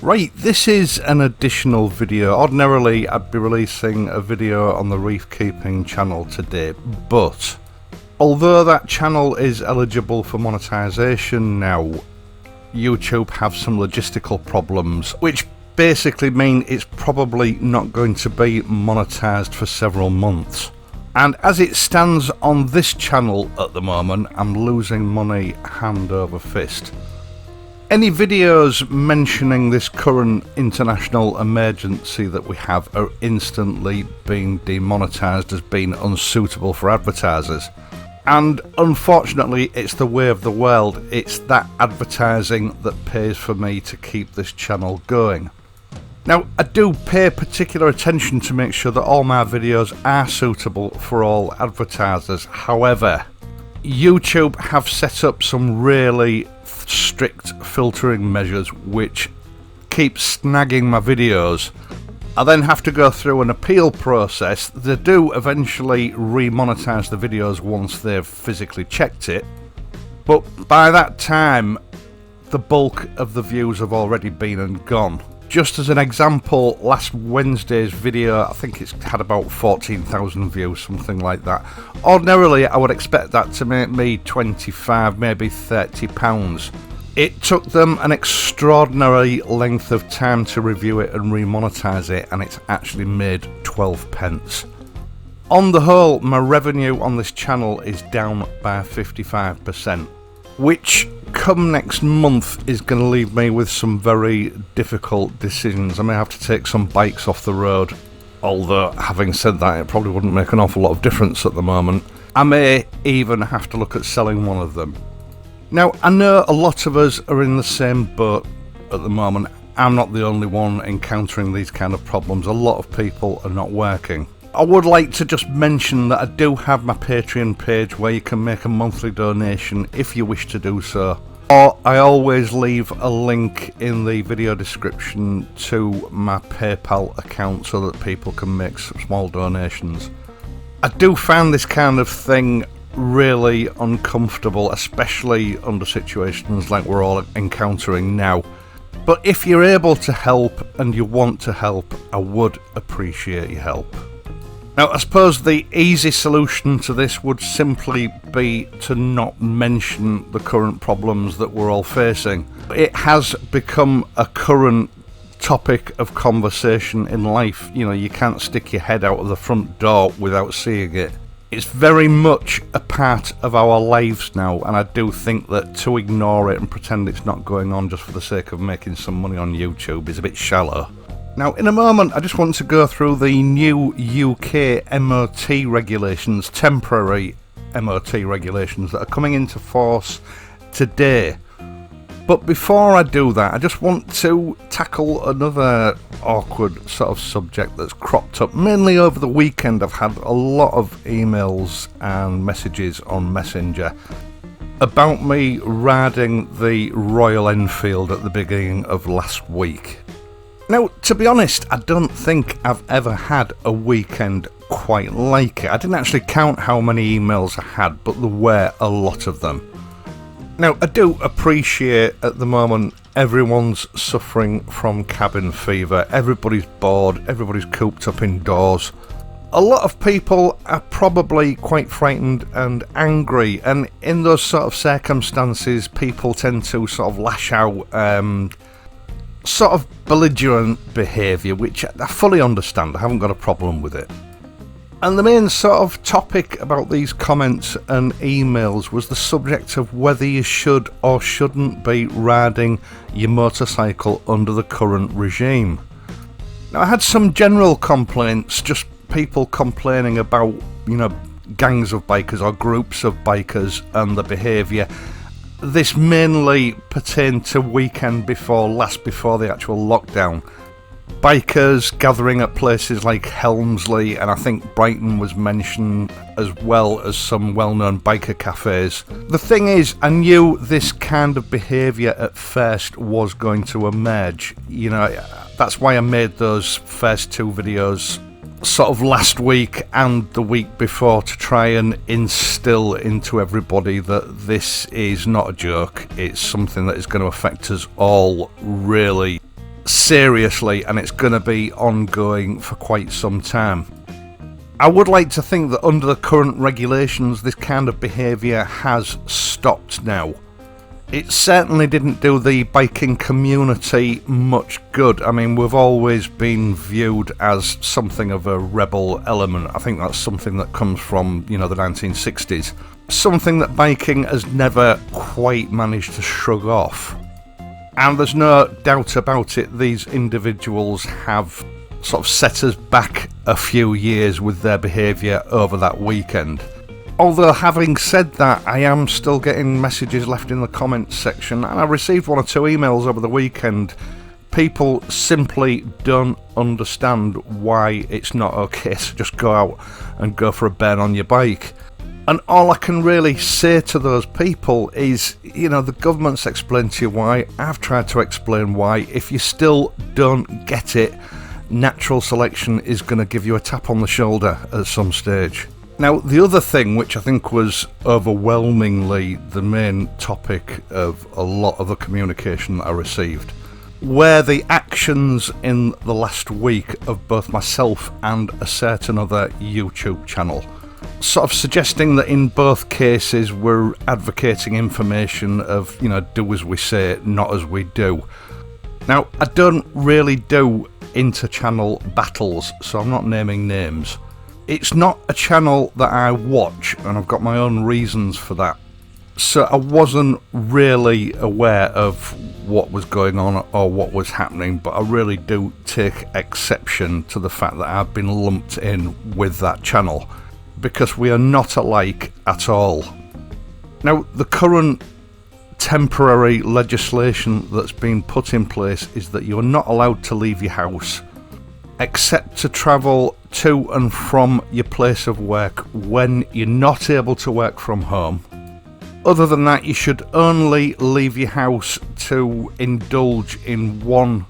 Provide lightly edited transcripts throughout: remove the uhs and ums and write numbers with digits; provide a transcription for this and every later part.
Right, this is an additional video. Ordinarily, I'd be releasing a video on the Reef Keeping channel today, but although that channel is eligible for monetization now, YouTube have some logistical problems, which basically mean it's probably not going to be monetized for several months. And as it stands on this channel at the moment, I'm losing money hand over fist. Any videos mentioning this current international emergency that we have are instantly being demonetized as being unsuitable for advertisers. And unfortunately, it's the way of the world. It's that advertising that pays for me to keep this channel going. Now, I do pay particular attention to make sure that all my videos are suitable for all advertisers. However, YouTube have set up some really strict filtering measures which keep snagging my videos. I then have to go through an appeal process. They do eventually remonetize the videos once they've physically checked it, but by that time the bulk of the views have already been and gone. Just as an example, last Wednesday's video, I think it's had about 14,000 views, something like that. Ordinarily, I would expect that to make me 25, maybe £30. It took them an extraordinary length of time to review it and remonetize it, and it's actually made 12 pence. On the whole, my revenue on this channel is down by 55%, which come next month is going to leave me with some very difficult decisions. I may have to take some bikes off the road, although having said that, it probably wouldn't make an awful lot of difference at the moment. I may even have to look at selling one of them. Now, I know a lot of us are in the same boat at the moment. I'm not the only one encountering these kind of problems. A lot of people are not working. I would like to just mention that I do have my Patreon page where you can make a monthly donation if you wish to do so. Or I always leave a link in the video description to my PayPal account so that people can make some small donations. I do find this kind of thing really uncomfortable, especially under situations like we're all encountering now. But if you're able to help and you want to help, I would appreciate your help. Now, I suppose the easy solution to this would simply be to not mention the current problems that we're all facing. It has become a current topic of conversation in life. You know, you can't stick your head out of the front door without seeing it. It's very much a part of our lives now, and I do think that to ignore it and pretend it's not going on just for the sake of making some money on YouTube is a bit shallow. Now, in a moment, I just want to go through the new UK MOT regulations, temporary MOT regulations that are coming into force today. But before I do that, I just want to tackle another awkward sort of subject that's cropped up. Mainly over the weekend, I've had a lot of emails and messages on Messenger about me riding the Royal Enfield at the beginning of last week. Now, to be honest, I don't think I've ever had a weekend quite like it. I didn't actually count how many emails I had, but there were a lot of them. Now, I do appreciate at the moment everyone's suffering from cabin fever. Everybody's bored, everybody's cooped up indoors. A lot of people are probably quite frightened and angry, and in those sort of circumstances, people tend to sort of lash out sort of belligerent behaviour, which I fully understand. I haven't got a problem with it. And the main sort of topic about these comments and emails was the subject of whether you should or shouldn't be riding your motorcycle under the current regime. Now, I had some general complaints, just people complaining about, you know, gangs of bikers or groups of bikers and the behaviour. This mainly pertained to weekend before last, before the actual lockdown. Bikers gathering at places like Helmsley, and I think Brighton was mentioned, as well as some well-known biker cafes. The thing is, I knew this kind of behaviour at first was going to emerge. You know, That's why I made those first two videos sort of last week and the week before, to try and instill into everybody that this is not a joke. It's something that is going to affect us all really seriously, and it's going to be ongoing for quite some time. I would like to think that under the current regulations this kind of behaviour has stopped now. It certainly didn't do the biking community much good. I mean, we've always been viewed as something of a rebel element. I think that's something that comes from, the 1960s. Something that biking has never quite managed to shrug off. And there's no doubt about it, these individuals have sort of set us back a few years with their behaviour over that weekend. Although, having said that, I am still getting messages left in the comments section, and I received 1 or 2 emails over the weekend. People simply don't understand why it's not okay to just go out and go for a burn on your bike. And all I can really say to those people is, the government's explained to you why, I've tried to explain why. If you still don't get it, natural selection is going to give you a tap on the shoulder at some stage. Now, the other thing, which I think was overwhelmingly the main topic of a lot of the communication that I received, were the actions in the last week of both myself and a certain other YouTube channel, sort of suggesting that in both cases we're advocating information of, do as we say, not as we do. Now, I don't really do inter-channel battles, so I'm not naming names. It's not a channel that I watch, and I've got my own reasons for that. So I wasn't really aware of what was going on or what was happening, but I really do take exception to the fact that I've been lumped in with that channel, because we are not alike at all. Now, the current temporary legislation that's been put in place is that you're not allowed to leave your house except to travel to and from your place of work when you're not able to work from home. Other than that, you should only leave your house to indulge in one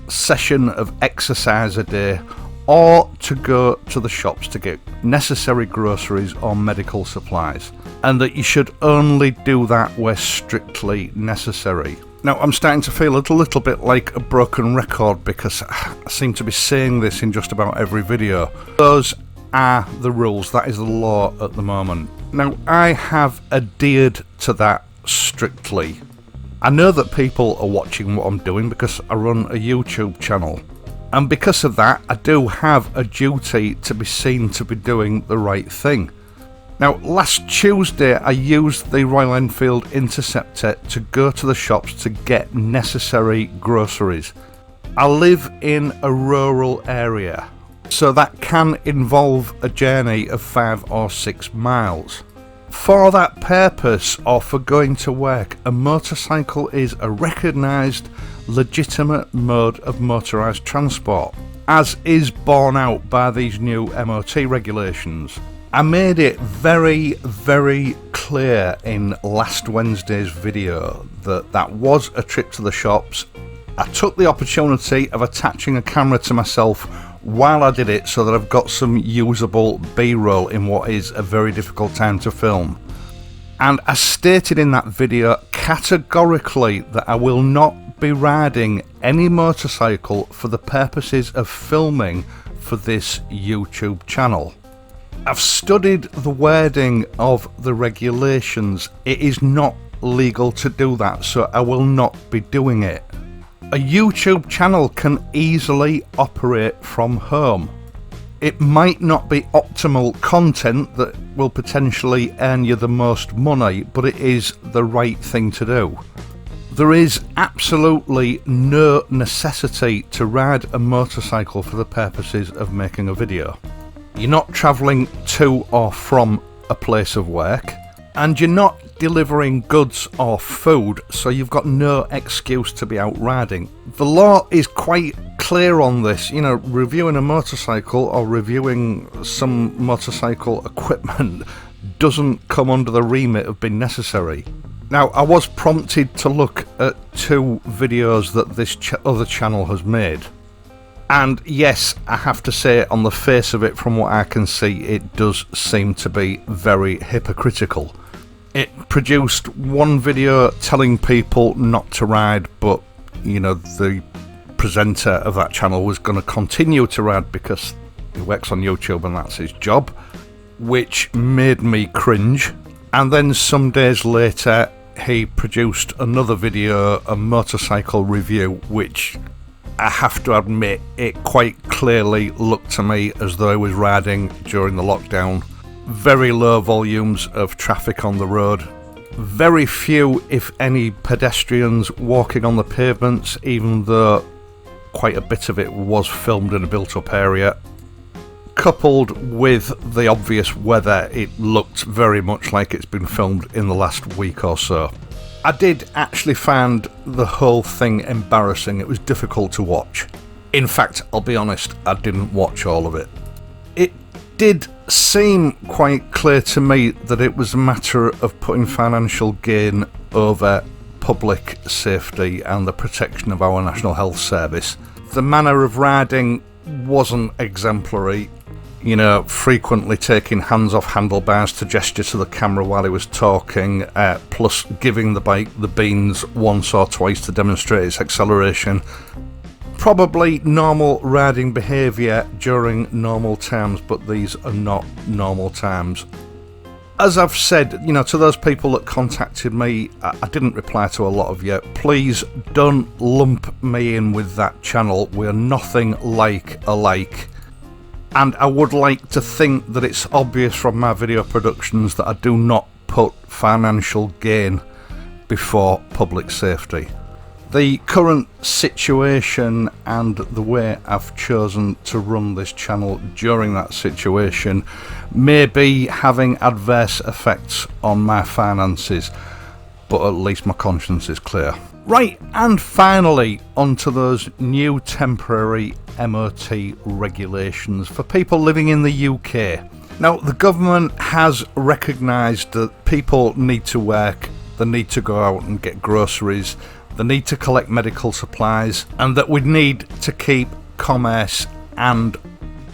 session of exercise a day, or to go to the shops to get necessary groceries or medical supplies, and that you should only do that where strictly necessary. Now, I'm starting to feel a little bit like a broken record, because I seem to be saying this in just about every video. Those are the rules, that is the law at the moment. Now, I have adhered to that strictly. I know that people are watching what I'm doing because I run a YouTube channel, and because of that I do have a duty to be seen to be doing the right thing. Now, last Tuesday I used the Royal Enfield Interceptor to go to the shops to get necessary groceries. I live in a rural area, so that can involve a journey of 5 or 6 miles. For that purpose, or for going to work, a motorcycle is a recognised, legitimate mode of motorised transport, as is borne out by these new MOT regulations. I made it very, very clear in last Wednesday's video that that was a trip to the shops. I took the opportunity of attaching a camera to myself while I did it, so that I've got some usable B-roll in what is a very difficult time to film. And I stated in that video categorically that I will not be riding any motorcycle for the purposes of filming for this YouTube channel. I've studied the wording of the regulations. It is not legal to do that, so I will not be doing it. A YouTube channel can easily operate from home. It might not be optimal content that will potentially earn you the most money, but it is the right thing to do. There is absolutely no necessity to ride a motorcycle for the purposes of making a video. You're not travelling to or from a place of work, and you're not delivering goods or food, so you've got no excuse to be out riding. The law is quite clear on this. Reviewing a motorcycle or reviewing some motorcycle equipment doesn't come under the remit of being necessary. Now, I was prompted to look at 2 videos that this other channel has made. And yes, I have to say, on the face of it, from what I can see, it does seem to be very hypocritical. It produced one video telling people not to ride, but, you know, the presenter of that channel was going to continue to ride because he works on YouTube and that's his job, which made me cringe. And then some days later, he produced another video, a motorcycle review, which I have to admit, it quite clearly looked to me as though he was riding during the lockdown. Very low volumes of traffic on the road. Very few, if any, pedestrians walking on the pavements, even though quite a bit of it was filmed in a built-up area. Coupled with the obvious weather, it looked very much like it's been filmed in the last week or so. I did actually find the whole thing embarrassing. It was difficult to watch. In fact, I'll be honest, I didn't watch all of it. It did seem quite clear to me that it was a matter of putting financial gain over public safety and the protection of our National Health Service. The manner of riding wasn't exemplary. You know, frequently taking hands off handlebars to gesture to the camera while he was talking, plus giving the bike the beans once or twice to demonstrate its acceleration. Probably normal riding behaviour during normal times, but these are not normal times. As I've said, you know, to those people that contacted me, I didn't reply to a lot of you. Please don't lump me in with that channel. We're nothing like alike. And I would like to think that it's obvious from my video productions that I do not put financial gain before public safety. The current situation and the way I've chosen to run this channel during that situation may be having adverse effects on my finances, but at least my conscience is clear. Right, and finally, onto those new temporary MOT regulations for people living in the UK. Now, the government has recognised that people need to work, they need to go out and get groceries, they need to collect medical supplies, and that we need to keep commerce and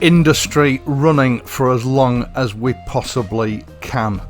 industry running for as long as we possibly can.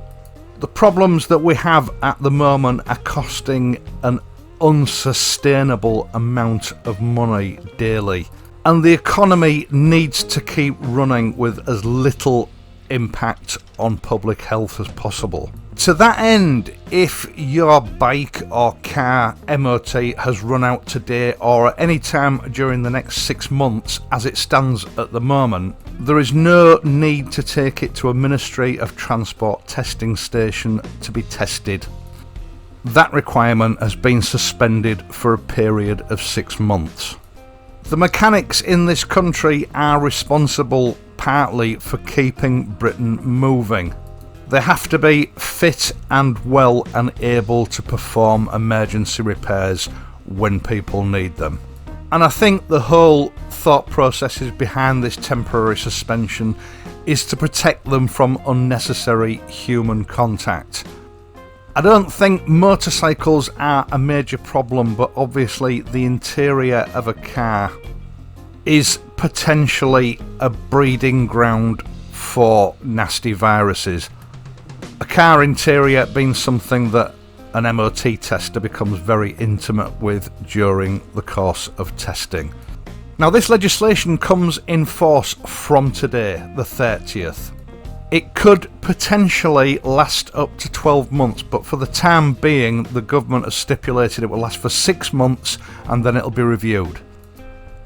The problems that we have at the moment are costing an unsustainable amount of money daily, and the economy needs to keep running with as little impact on public health as possible. To that end, if your bike or car MOT has run out today or at any time during the next 6 months as it stands at the moment, there is no need to take it to a Ministry of Transport testing station to be tested. That requirement has been suspended for a period of 6 months. The mechanics in this country are responsible partly for keeping Britain moving. They have to be fit and well and able to perform emergency repairs when people need them. And I think the whole thought processes behind this temporary suspension is to protect them from unnecessary human contact. I don't think motorcycles are a major problem, but obviously the interior of a car is potentially a breeding ground for nasty viruses. A car interior being something that an MOT tester becomes very intimate with during the course of testing. Now, this legislation comes in force from today, the 30th. It could potentially last up to 12 months, but for the time being, the government has stipulated it will last for 6 months and then it'll be reviewed.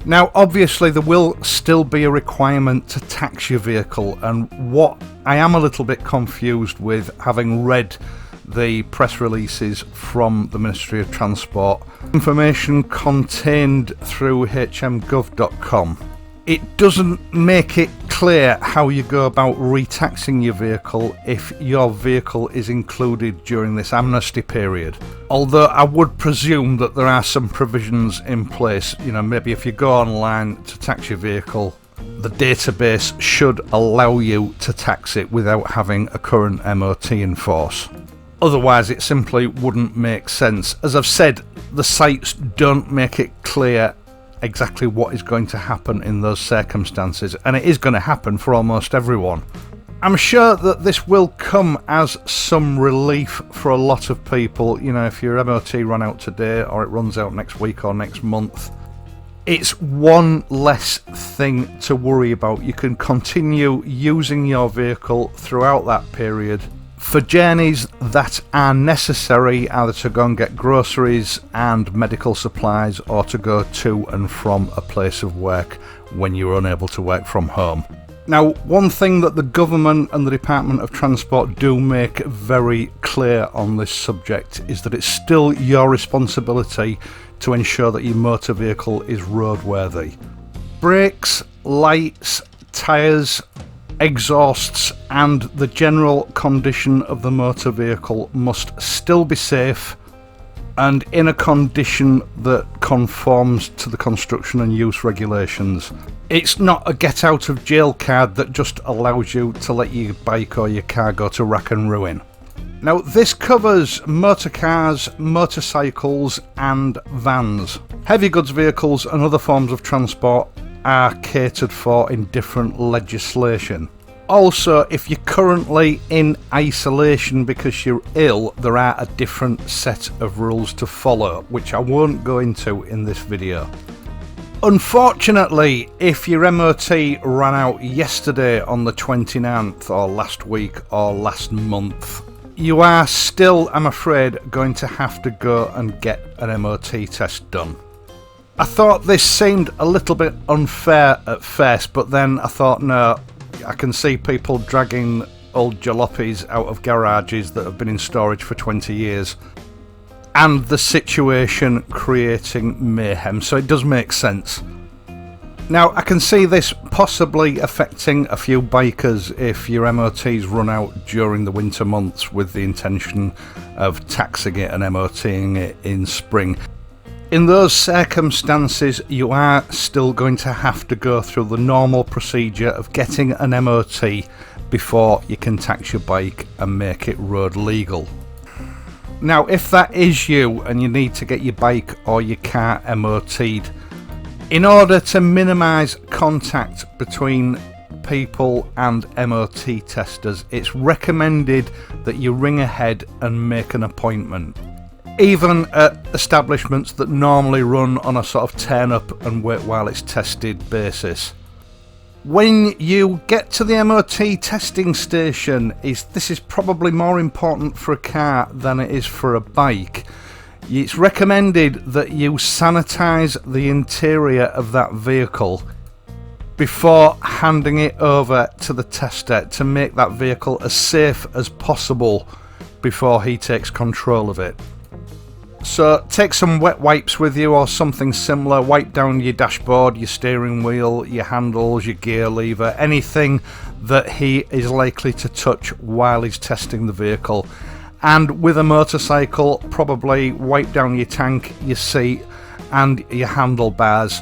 Now, obviously, there will still be a requirement to tax your vehicle, and what I am a little bit confused with, having read the press releases from the Ministry of Transport, information contained through hmgov.com, it doesn't make it clear how you go about retaxing your vehicle if your vehicle is included during this amnesty period. Although I would presume that there are some provisions in place, you know, maybe if you go online to tax your vehicle, the database should allow you to tax it without having a current MOT in force. Otherwise, it simply wouldn't make sense. As I've said, the sites don't make it clear exactly what is going to happen in those circumstances, and it is going to happen for almost everyone. I'm sure that this will come as some relief for a lot of people. You know, if your MOT ran out today, or it runs out next week or next month, it's one less thing to worry about. You can continue using your vehicle throughout that period for journeys that are necessary, either to go and get groceries and medical supplies, or to go to and from a place of work when you're unable to work from home. Now, one thing that the government and the Department of Transport do make very clear on this subject is that it's still your responsibility to ensure that your motor vehicle is roadworthy. Brakes, lights, tyres, exhausts and the general condition of the motor vehicle must still be safe and in a condition that conforms to the construction and use regulations. It's not a get out of jail card that just allows you to let your bike or your car go to rack and ruin. Now, this covers motor cars, motorcycles and vans. Heavy goods vehicles and other forms of transport are catered for in different legislation. Also, if you're currently in isolation because you're ill, there are a different set of rules to follow, which I won't go into in this video. Unfortunately, if your MOT ran out yesterday on the 29th, or last week, or last month, you are still, I'm afraid, going to have to go and get an MOT test done. I thought this seemed a little bit unfair at first, but then I thought, no, I can see people dragging old jalopies out of garages that have been in storage for 20 years. And the situation creating mayhem, so it does make sense. Now, I can see this possibly affecting a few bikers if your MOTs run out during the winter months with the intention of taxing it and MOTing it in spring. In those circumstances, you are still going to have to go through the normal procedure of getting an MOT before you can tax your bike and make it road legal. Now, if that is you and you need to get your bike or your car MOT'd, in order to minimise contact between people and MOT testers, it's recommended that you ring ahead and make an appointment. Even at establishments that normally run on a sort of turn up and wait while it's tested basis. When you get to the MOT testing station, this is probably more important for a car than it is for a bike. It's recommended that you sanitize the interior of that vehicle before handing it over to the tester to make that vehicle as safe as possible before he takes control of it. So take some wet wipes with you or something similar, wipe down your dashboard, your steering wheel, your handles, your gear lever, anything that he is likely to touch while he's testing the vehicle. And with a motorcycle, probably wipe down your tank, your seat and your handlebars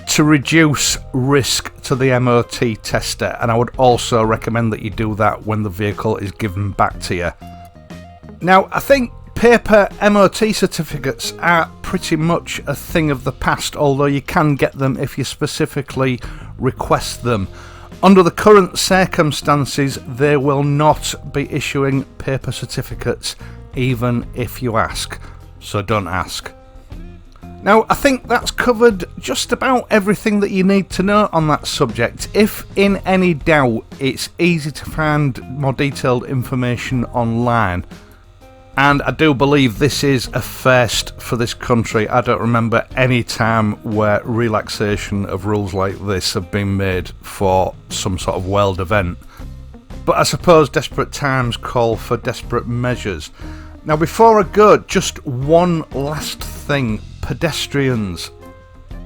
to reduce risk to the MOT tester. And I would also recommend that you do that when the vehicle is given back to you. Now, I think paper MOT certificates are pretty much a thing of the past, although you can get them if you specifically request them. Under the current circumstances, they will not be issuing paper certificates, even if you ask, so don't ask. Now, I think that's covered just about everything that you need to know on that subject. If in any doubt, it's easy to find more detailed information online. And I do believe this is a first for this country. I don't remember any time where relaxation of rules like this have been made for some sort of world event. But I suppose desperate times call for desperate measures. Now, before I go, just one last thing. Pedestrians.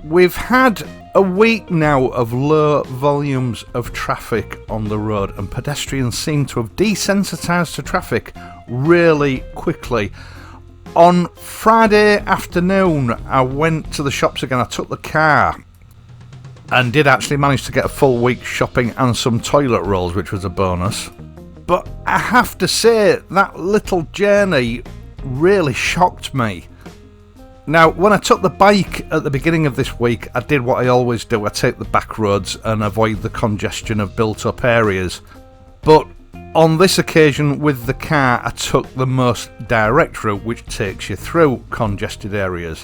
We've had a week now of low volumes of traffic on the road, and pedestrians seem to have desensitised to traffic really quickly. On Friday afternoon, I went to the shops again. I took the car and did actually manage to get a full week shopping and some toilet rolls, which was a bonus. But I have to say, that little journey really shocked me. Now, when I took the bike at the beginning of this week, I did what I always do. I take the back roads and avoid the congestion of built-up areas. But on this occasion with the car, I took the most direct route, which takes you through congested areas.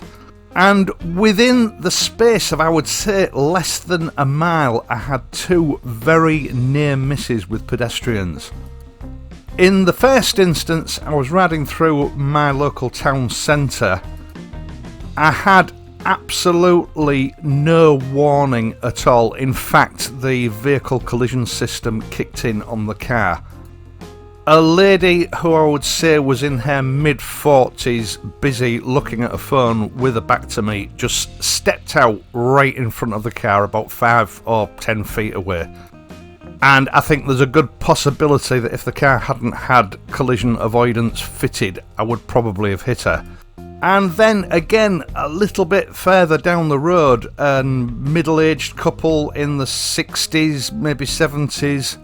And within the space of, I would say, less than a mile, I had two very near misses with pedestrians. In the first instance, I was riding through my local town centre. I had absolutely no warning at all. In fact, the vehicle collision system kicked in on the car. A lady who I would say was in her mid-40s, busy looking at her phone with her back to me, just stepped out right in front of the car about 5 or 10 feet away. And I think there's a good possibility that if the car hadn't had collision avoidance fitted, I would probably have hit her. And then again, a little bit further down the road, a middle-aged couple in the 60s, maybe 70s,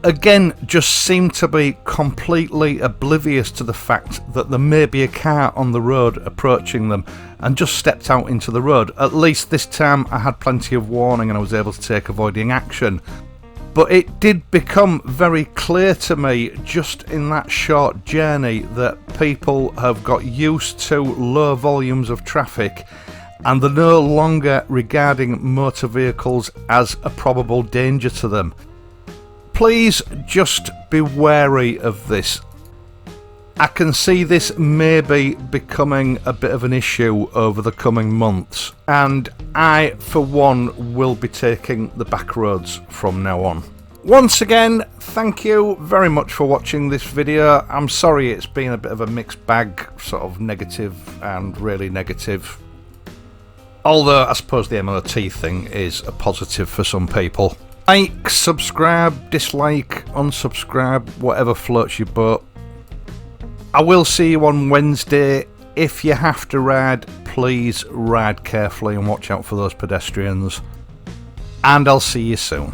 again just seemed to be completely oblivious to the fact that there may be a car on the road approaching them, and just stepped out into the road. At least this time I had plenty of warning and I was able to take avoiding action. But it did become very clear to me just in that short journey that people have got used to low volumes of traffic and they're no longer regarding motor vehicles as a probable danger to them. Please just be wary of this. I can see this maybe becoming a bit of an issue over the coming months, and I, for one, will be taking the back roads from now on. Once again, thank you very much for watching this video. I'm sorry it's been a bit of a mixed bag, sort of negative and really negative. Although I suppose the MOT thing is a positive for some people. Like, subscribe, dislike, unsubscribe, whatever floats your boat. I will see you on Wednesday. If you have to ride, please ride carefully and watch out for those pedestrians. And I'll see you soon.